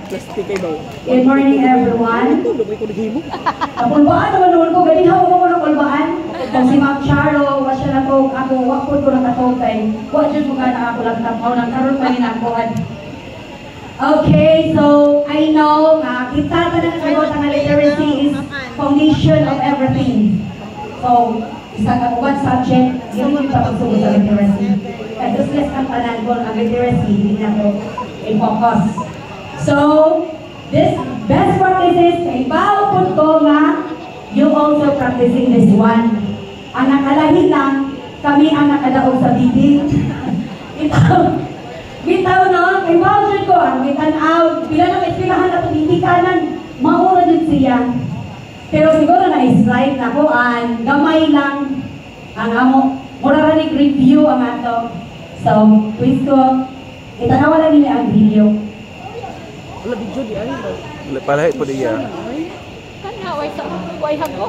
Good morning, everyone. Kapulbaan naman ko, ganihaw ko ng kulbaan. Kung si Ma'am Charo, wa siya na to, ako, wakpod ko ng katogay. Wa dyan mo ka na ako lang tampaw, nagkaroon pa rin ako. Okay, so I know kita talaga sagot ang literacy is foundation of everything. So, isang one subject, yung kita pagsugot sa literacy. At useless ang tanan ko ang literacy, hindi na ko i-focus. So, this best practices, ibaw po ko nga, you also practicing this one. Ang nakalahin lang, kami ang nakadaog sa bibig. Bitaw no, kay voucher ko, ang bitan-out, pila na ispirahan na tumiti kanan, maura din siya. Pero siguro na-slide na ko, gamay lang ang amo. Mura rin review ang ato. So, please ko, itanawa lang nila ang video. Wala video di ay. Wala pala po diya. Kana, way hago.